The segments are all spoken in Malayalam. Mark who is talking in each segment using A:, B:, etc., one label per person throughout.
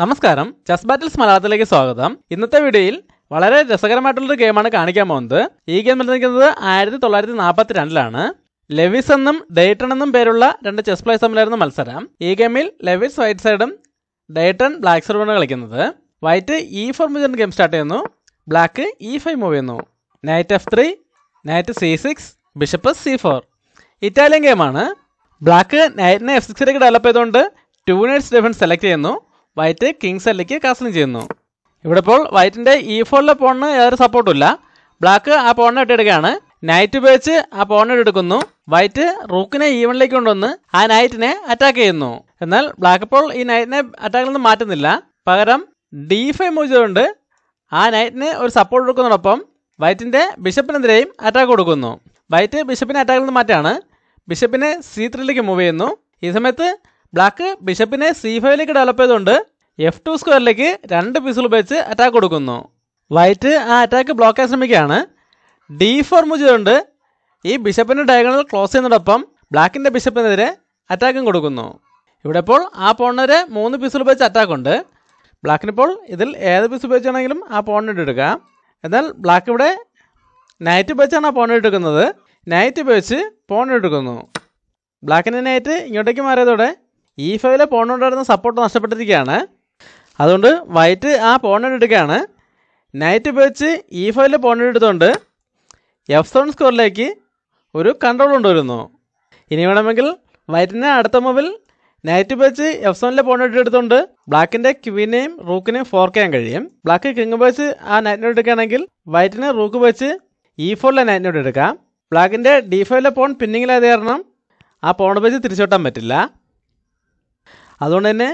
A: നമസ്കാരം, ചെസ് ബാറ്റിൽസ് മലയാളത്തിലേക്ക് സ്വാഗതം. ഇന്നത്തെ വീഡിയോയിൽ വളരെ രസകരമായിട്ടുള്ളൊരു ഗെയിമാണ് കാണിക്കാൻ പോകുന്നത്. ഈ ഗെയിം നിർമ്മിക്കുന്നത് 1942 ലെവിസ് എന്നും ഡേറ്റൺ എന്നും പേരുള്ള രണ്ട് ചെസ് പ്ലേയേഴ്സ് തമ്മിലായിരുന്നു മത്സരം. ഈ ഗെയിമിൽ ലെവിസ് വൈറ്റ് സൈഡും ഡേറ്റൺ ബ്ലാക്ക് സൈഡുമാണ് കളിക്കുന്നത്. White E4 move game start ചെയ്യുന്നു. ബ്ലാക്ക് E5 മൂവ് ചെയ്യുന്നു. Night F3, night C6, bishop C4. Italian ഗെയിമാണ്. ബ്ലാക്ക് നൈറ്റിനെ F6ലേക്ക് ഡെവലപ്പ് ചെയ്തുകൊണ്ട് 2 നൈറ്റ്സ് ഡിഫൻസ് സെലക്ട് ചെയ്യുന്നു. വൈറ്റ് കിങ്സ് എല്ലിലേക്ക് കാസ്ലിംഗ് ചെയ്യുന്നു. ഇവിടെ ഇപ്പോൾ വൈറ്റിൻ്റെ E4 പോണിന് യാതൊരു സപ്പോർട്ടും ഇല്ല. ബ്ലാക്ക് ആ പോണിനെ ഇട്ടെടുക്കുകയാണ്. നൈറ്റ് ഉപയോഗിച്ച് ആ പോണിനെ എടുക്കുന്നു. വൈറ്റ് റൂക്കിനെ E1ലേക്ക് കൊണ്ടുവന്ന് ആ നൈറ്റിനെ അറ്റാക്ക് ചെയ്യുന്നു. എന്നാൽ ബ്ലാക്ക് ഇപ്പോൾ ഈ നൈറ്റിനെ അറ്റാക്കിൽ നിന്ന് മാറ്റുന്നില്ല. പകരം D5 മൂവ് ചെയ്തുകൊണ്ട് ആ നൈറ്റിന് ഒരു സപ്പോർട്ട് കൊടുക്കുന്നതോടൊപ്പം വൈറ്റിൻ്റെ ബിഷപ്പിനെതിരെയും അറ്റാക്ക് കൊടുക്കുന്നു. വൈറ്റ് ബിഷപ്പിനെ അറ്റാക്കിൽ നിന്ന് മാറ്റാണ്. ബിഷപ്പിനെ C3ലേക്ക് മൂവ് ചെയ്യുന്നു. ഈ സമയത്ത് ബ്ലാക്ക് ബിഷപ്പിനെ C5ലേക്ക് ഡെവലപ്പ് ചെയ്തുകൊണ്ട് F2 സ്ക്വയറിലേക്ക് 2 പീസുകൾ ഉപയോഗിച്ച് അറ്റാക്ക് കൊടുക്കുന്നു. വൈറ്റ് ആ അറ്റാക്ക് ബ്ലോക്ക് ചെയ്യാൻ ശ്രമിക്കുകയാണ്. D4 മൂവ് ചെയ്തുകൊണ്ട് ഈ ബിഷപ്പിൻ്റെ ഡയഗണൽ ക്ലോസ് ചെയ്യുന്നതോടൊപ്പം ബ്ലാക്കിൻ്റെ ബിഷപ്പിനെതിരെ അറ്റാക്കും കൊടുക്കുന്നു. ഇവിടെ ഇപ്പോൾ ആ പോണിനെതിരെ 3 പീസുകൾ ഉപയോഗിച്ച് അറ്റാക്കുണ്ട്. ബ്ലാക്കിനിപ്പോൾ ഇതിൽ ഏത് പീസ് ഉപയോഗിച്ചാണെങ്കിലും ആ പോണിനെ എടുക്കാം. എന്നാൽ ബ്ലാക്ക് ഇവിടെ നൈറ്റ് ഉപയോഗിച്ചാണ് ആ പോണിനെ എടുക്കുന്നത്. നൈറ്റ് ഉപയോഗിച്ച് പോണിനെ എടുക്കുന്നു. ബ്ലാക്കിൻ്റെ നൈറ്റ് ഇങ്ങോട്ടേക്ക് മാറിയതോടെ E5 പോണിനുണ്ടായിരുന്ന സപ്പോർട്ട് നഷ്ടപ്പെട്ടിരിക്കുകയാണ്. അതുകൊണ്ട് വൈറ്റ് ആ പോണിനെ എടുക്കുകയാണ്. നൈറ്റ് ഉപയോഗിച്ച് E5 പോണിനെ എടുത്തുകൊണ്ട് F7 സ്കോറിലേക്ക് ഒരു കൺട്രോൾ കൊണ്ടുവരുന്നു. ഇനി വേണമെങ്കിൽ വൈറ്റിനെ അടുത്ത മൂവിൽ നൈറ്റ് ഉപയോഗിച്ച് F7 പോണിനെ എടുത്തുകൊണ്ട് ബ്ലാക്കിൻ്റെ ക്വീനെയും റൂക്കിനെയും ഫോർക്ക് ചെയ്യാൻ കഴിയും. ബ്ലാക്ക് കിങ് ഉപയോഗിച്ച് ആ നൈറ്റിനോട് എടുക്കുകയാണെങ്കിൽ വൈറ്റിന് റൂക്ക് ഉപയോഗിച്ച് E4 നൈറ്റിനോട് എടുക്കാം. ബ്ലാക്കിൻ്റെ D5 പോൺ പിന്നിങ്ങിലായത് കാരണം ആ പോൺ ഉപയോഗിച്ച് തിരിച്ചോട്ടാൻ പറ്റില്ല. അതുകൊണ്ട് തന്നെ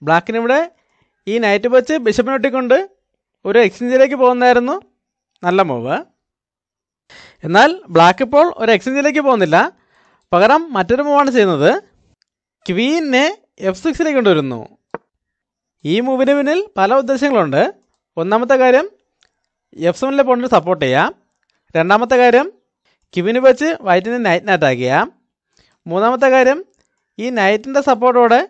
A: ബ്ലാക്കിനിവിടെ ഈ നൈറ്റ് വെച്ച് ബിഷപ്പിനെ ഒട്ടിക്കൊണ്ട് ഒരു എക്സ്ചേഞ്ചിലേക്ക് പോകുന്നതായിരുന്നു നല്ല മൂവ്. എന്നാൽ ബ്ലാക്ക് ഇപ്പോൾ ഒരു എക്സ്ചേഞ്ചിലേക്ക് പോകുന്നില്ല. പകരം മറ്റൊരു മൂവാണ് ചെയ്യുന്നത്. ക്വീനെ F6ലേക്ക് കൊണ്ടുവരുന്നു. ഈ മൂവിന് പിന്നിൽ പല ഉദ്ദേശങ്ങളുണ്ട്. ഒന്നാമത്തെ കാര്യം F7 പോണിന് സപ്പോർട്ട് ചെയ്യാം. രണ്ടാമത്തെ കാര്യം ക്വീന് വെച്ച് വൈറ്റിനെ നൈറ്റിനെ അറ്റാക്ക് ചെയ്യാം. മൂന്നാമത്തെ കാര്യം ഈ നൈറ്റിൻ്റെ സപ്പോർട്ടോടെ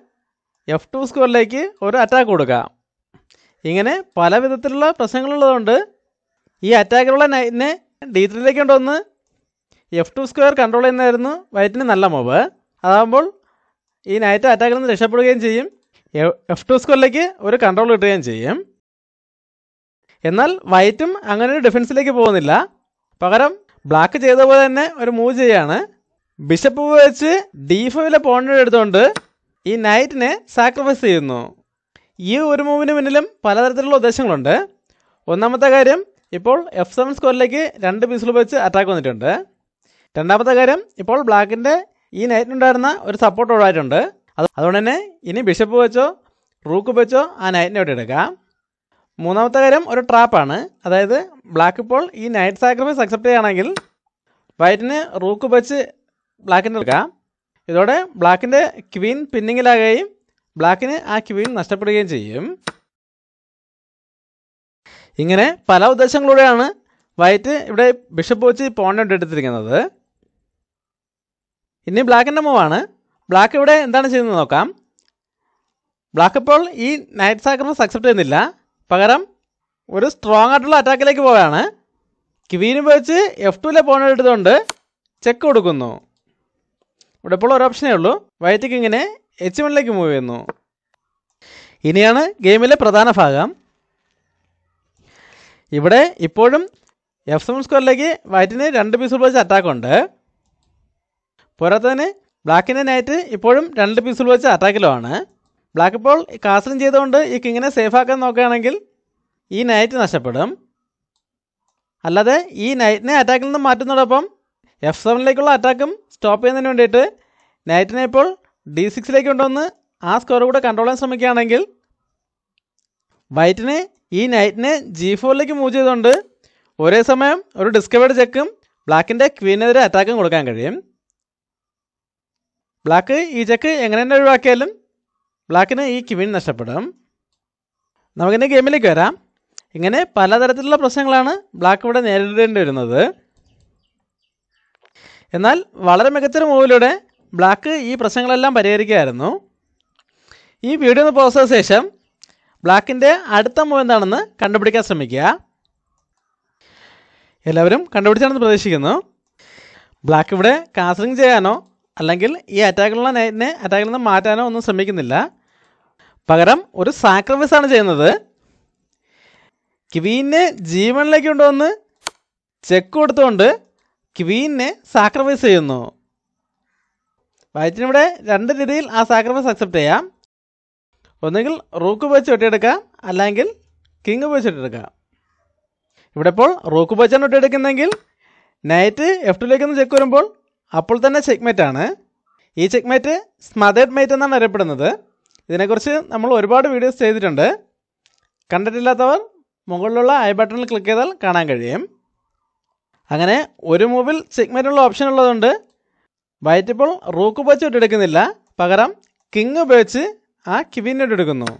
A: F2 സ്കോറിലേക്ക് ഒരു അറ്റാക്ക് കൊടുക്കാം. ഇങ്ങനെ പല വിധത്തിലുള്ള പ്രശ്നങ്ങളുള്ളതുകൊണ്ട് ഈ അറ്റാക്കിലുള്ള നൈറ്റിനെ D3ലേക്ക് കൊണ്ടുവന്ന് F2 സ്ക്വയർ കൺട്രോൾ ചെയ്യുന്നതായിരുന്നു വൈറ്റിന് നല്ല മൂവ്. അതാകുമ്പോൾ ഈ നൈറ്റ് അറ്റാക്കിൽ നിന്ന് രക്ഷപ്പെടുകയും ചെയ്യും. F2 സ്ക്വയറിലേക്ക് ഒരു കൺട്രോൾ കിട്ടുകയും ചെയ്യും. എന്നാൽ വൈറ്റും അങ്ങനെ ഒരു ഡിഫൻസിലേക്ക് പോകുന്നില്ല. പകരം ബ്ലാക്ക് ചെയ്ത പോലെ തന്നെ ഒരു മൂവ് ചെയ്യാണ്. ബിഷപ്പ് വെച്ച് D5 പോണിനെ എടുത്തുകൊണ്ട് ഈ നൈറ്റിനെ സാക്രിഫൈസ് ചെയ്യുന്നു. ഈ ഒരു മൂവിന് പിന്നിലും പലതരത്തിലുള്ള ഉദ്ദേശങ്ങളുണ്ട്. ഒന്നാമത്തെ കാര്യം ഇപ്പോൾ F7 സ്കോറിലേക്ക് 2 പീസുകൾ വെച്ച് അറ്റാക്ക് വന്നിട്ടുണ്ട്. രണ്ടാമത്തെ കാര്യം ഇപ്പോൾ ബ്ലാക്കിൻ്റെ ഈ നൈറ്റിനുണ്ടായിരുന്ന ഒരു സപ്പോർട്ട് ഒഴിവായിട്ടുണ്ട്. അതുകൊണ്ട് തന്നെ ഇനി ബിഷപ്പ് വെച്ചോ റൂക്ക് വെച്ചോ ആ നൈറ്റിനെ ഇവിടെ എടുക്കാം. മൂന്നാമത്തെ കാര്യം ഒരു ട്രാപ്പാണ്. അതായത് ബ്ലാക്ക് ഇപ്പോൾ ഈ നൈറ്റ് സാക്രിഫൈസ് അക്സെപ്റ്റ് ചെയ്യുകയാണെങ്കിൽ വൈറ്റിന് റൂക്ക് വെച്ച് ബ്ലാക്കിൻ്റെ എടുക്കാം. ഇതോടെ ബ്ലാക്കിൻ്റെ ക്വീൻ പിന്നിങ്ങിലാകുകയും ബ്ലാക്കിന് ആ ക്വീൻ നഷ്ടപ്പെടുകയും ചെയ്യും. ഇങ്ങനെ പല ഉദ്ദേശങ്ങളിലൂടെയാണ് വൈറ്റ് ഇവിടെ ബിഷപ്പ് വെച്ച് പോണിനെ എടുത്തിരിക്കുന്നത്. ഇനി ബ്ലാക്കിൻ്റെ മൂവാണ്. ബ്ലാക്ക് ഇവിടെ എന്താണ് ചെയ്യുന്നത് നോക്കാം. ബ്ലാക്ക് ഇപ്പോൾ ഈ നൈറ്റ് സാക്രിഫൈസ് അക്സെപ്റ്റ് ചെയ്യുന്നില്ല. പകരം ഒരു സ്ട്രോങ് ആയിട്ടുള്ള അറ്റാക്കിലേക്ക് പോവുകയാണ്. ക്വീൻ ഉപയോഗിച്ച് F2 പോണിനെ എടുത്തുകൊണ്ട് ചെക്ക് കൊടുക്കുന്നു. ഇവിടെ ഇപ്പോൾ ഒരു ഓപ്ഷനേ ഉള്ളൂ. വൈറ്റ് കിങ്ങിനെ H1ലേക്ക് മൂവ് ചെയ്യുന്നു. ഇനിയാണ് ഗെയിമിലെ പ്രധാന ഭാഗം. ഇവിടെ ഇപ്പോഴും F7 സ്ക്വയറിലേക്ക് വൈറ്റിന് 2 പീസുകൾ വെച്ച് അറ്റാക്കുണ്ട്. പോരാത്തതിന് ബ്ലാക്കിൻ്റെ നൈറ്റ് ഇപ്പോഴും 2 പീസുകൾ വെച്ച് അറ്റാക്കിലുമാണ്. ബ്ലാക്ക് ഇപ്പോൾ കാസ്ലിംഗ് ചെയ്തുകൊണ്ട് ഈ കിങ്ങിനെ സേഫ് ആക്കാൻ നോക്കുകയാണെങ്കിൽ ഈ നൈറ്റ് നഷ്ടപ്പെടും. അല്ലാതെ ഈ നൈറ്റിനെ അറ്റാക്കിൽ നിന്ന് മാറ്റുന്നതോടൊപ്പം F7ലേക്കുള്ള അറ്റാക്കും സ്റ്റോപ്പ് ചെയ്യുന്നതിന് വേണ്ടിയിട്ട് നൈറ്റിനെ ഇപ്പോൾ D6ലേക്ക് കൊണ്ടുവന്ന് ആ സ്കോർ കൂടെ കൺട്രോൾ ചെയ്യാൻ ശ്രമിക്കുകയാണെങ്കിൽ വൈറ്റിന് ഈ നൈറ്റിനെ G4ലേക്ക് മൂവ് ചെയ്തുകൊണ്ട് ഒരേ സമയം ഒരു ഡിസ്കവേർഡ് ചെക്കും ബ്ലാക്കിൻ്റെ ക്വീനെതിരെ അറ്റാക്കും കൊടുക്കാൻ കഴിയും. ബ്ലാക്ക് ഈ ചെക്ക് എങ്ങനെ തന്നെ ഒഴിവാക്കിയാലും ബ്ലാക്കിന് ഈ ക്വീൻ നഷ്ടപ്പെടും. നമുക്കിനി ഗെയിമിലേക്ക് വരാം. ഇങ്ങനെ പലതരത്തിലുള്ള പ്രശ്നങ്ങളാണ് ബ്ലാക്ക് ഇവിടെ നേരിടേണ്ടി വരുന്നത്. എന്നാൽ വളരെ മികച്ചൊരു മൂവിലൂടെ ബ്ലാക്ക് ഈ പ്രശ്നങ്ങളെല്ലാം പരിഹരിക്കുകയായിരുന്നു. ഈ വീഡിയോ ഒന്ന് പോസ്റ്റ് ചെയ്ത ശേഷം ബ്ലാക്കിൻ്റെ അടുത്ത മൂവ് എന്താണെന്ന് കണ്ടുപിടിക്കാൻ ശ്രമിക്കുക. എല്ലാവരും കണ്ടുപിടിച്ചാണെന്ന് പ്രതീക്ഷിക്കുന്നു. ബ്ലാക്ക് ഇവിടെ കാസലിംഗ് ചെയ്യാനോ അല്ലെങ്കിൽ ഈ അറ്റാക്കിലുള്ള നൈറ്റിനെ അറ്റാക്കിൽ നിന്ന് മാറ്റാനോ ഒന്നും ശ്രമിക്കുന്നില്ല. പകരം ഒരു സാക്രിഫൈസാണ് ചെയ്യുന്നത്. ക്വീനെ ജീവനിലേക്ക് കൊണ്ടുവന്ന് ചെക്ക് കൊടുത്തുകൊണ്ട് ക്വീനെ സാക്രിഫൈസ് ചെയ്യുന്നു. വൈറ്റിനിവിടെ രണ്ട് രീതിയിൽ ആ സാക്രിഫൈസ് അക്സെപ്റ്റ് ചെയ്യാം. ഒന്നുകിൽ റൂക്ക് ഉപയോഗിച്ച് വെട്ടിയെടുക്കാം, അല്ലെങ്കിൽ കിങ് ഉപയോഗിച്ച് വെട്ടിയെടുക്കാം. ഇവിടെ ഇപ്പോൾ റൂക്ക് ഉപയോഗിച്ചാണ് വെട്ടിയെടുക്കുന്നതെങ്കിൽ നൈറ്റ് F2ലേക്ക് ഒന്ന് ചെക്ക് വരുമ്പോൾ അപ്പോൾ തന്നെ ചെക്ക്മേറ്റ് ആണ്. ഈ ചെക്ക്മേറ്റ് സ്മദേഡ് മേറ്റ് എന്നാണ് അറിയപ്പെടുന്നത്. ഇതിനെക്കുറിച്ച് നമ്മൾ ഒരുപാട് വീഡിയോസ് ചെയ്തിട്ടുണ്ട്. കണ്ടിട്ടില്ലാത്തവർ മുകളിലുള്ള ഐ ബട്ടണിൽ ക്ലിക്ക് ചെയ്താൽ കാണാൻ കഴിയും. അങ്ങനെ ഒരു മൂവിൽ ചെക്ക്മേറ്റുള്ള ഓപ്ഷൻ ഉള്ളതുകൊണ്ട് വൈറ്റ് ഇപ്പോൾ റൂക്ക് ഉപയോഗിച്ച് വെട്ടിയെടുക്കുന്നില്ല, പകരം കിങ് ഉപയോഗിച്ച് ആ ക്വീനെ വെട്ടിയെടുക്കുന്നു.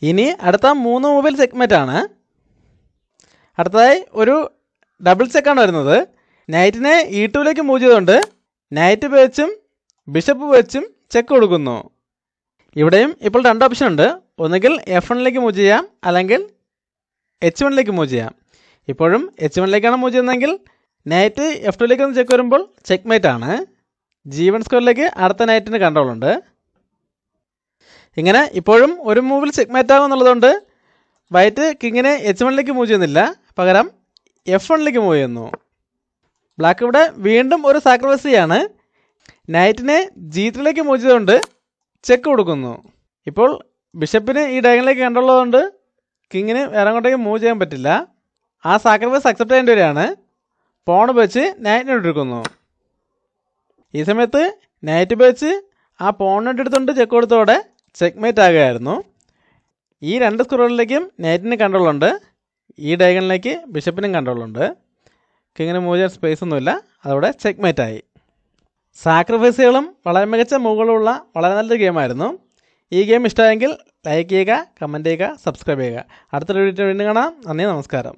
A: ഇനി അടുത്ത 3 മൂവിൽ ചെക്ക്മേറ്റ് ആണ്. അടുത്തതായി ഒരു ഡബിൾ ചെക്കാണ് വരുന്നത്. നൈറ്റിനെ E2ലേക്ക് മൂവ് ചെയ്തുകൊണ്ട് നൈറ്റ് ഉപയോഗിച്ചും ബിഷപ്പ് ഉപയോഗിച്ചും ചെക്ക് കൊടുക്കുന്നു. ഇവിടെയും ഇപ്പോൾ 2 ഓപ്ഷൻ ഉണ്ട്. ഒന്നുകിൽ F1ലേക്ക് മൂവ് ചെയ്യാം, അല്ലെങ്കിൽ H1ലേക്ക് മൂവ് ചെയ്യാം. ഇപ്പോഴും H1ലേക്കാണ് മൂവ് ചെയ്യുന്നതെങ്കിൽ നൈറ്റ് F2ലേക്ക് ഒന്ന് ചെക്ക് വരുമ്പോൾ ചെക്ക്മേറ്റ് ആണ്. G1 സ്ക്വയറിലേക്ക് അടുത്ത നൈറ്റിന് കൺട്രോൾ ഉണ്ട്. ഇങ്ങനെ ഇപ്പോഴും ഒരു മൂവിൽ ചെക്ക്മേറ്റ് ആകും എന്നുള്ളതുകൊണ്ട് വൈറ്റ് കിങ്ങിനെ H1ലേക്ക് മൂവ് ചെയ്യുന്നില്ല, പകരം F1ലേക്ക് മൂവ് ചെയ്യുന്നു. ബ്ലാക്ക് ഇവിടെ വീണ്ടും ഒരു സാക്രിഫൈസ് ചെയ്യാണ്. നൈറ്റിനെ G3ലേക്ക് മൂവ് ചെയ്തുകൊണ്ട് ചെക്ക് കൊടുക്കുന്നു. ഇപ്പോൾ ബിഷപ്പിന് ഈ ഡയഗണിലേക്ക് കണ്ടുള്ളതുകൊണ്ട് കിങ്ങിന് വേറെ അങ്ങോട്ടേക്ക് മൂവ് ചെയ്യാൻ പറ്റില്ല. ആ സാക്രിഫൈസ് അക്സെപ്റ്റ് ചെയ്യേണ്ടി വരികയാണ്. പോൺ ഉപയോഗിച്ച് നൈറ്റിനെ എടുക്കുന്നു. ഈ സമയത്ത് നൈറ്റ് ഉപയോഗിച്ച് ആ പോണിനെ എടുത്തുകൊണ്ട് ചെക്ക് കൊടുത്തോടെ ചെക്ക്മേറ്റ് ആകുകയായിരുന്നു. ഈ 2 സ്ക്വയറുകളിലേക്കും നൈറ്റിന് കൺട്രോളുണ്ട്. ഈ ഡയഗണിലേക്ക് ബിഷപ്പിനും കൺട്രോളുണ്ട്. കിങ്ങിന് മൂവ് ചെയ്യാൻ സ്പേസ് ഒന്നുമില്ല, അതോടെ ചെക്ക്മേറ്റായി. സാക്രിഫൈസുകളും വളരെ മികച്ച മൂവുകളുള്ള വളരെ നല്ലൊരു ഗെയിമായിരുന്നു. ഈ ഗെയിം ഇഷ്ടമായെങ്കിൽ ലൈക്ക് ചെയ്യുക, കമൻറ്റ് ചെയ്യുക, സബ്സ്ക്രൈബ് ചെയ്യുക. അടുത്തൊരു വീഡിയോ വീണ്ടും കാണാം. നന്ദി, നമസ്കാരം.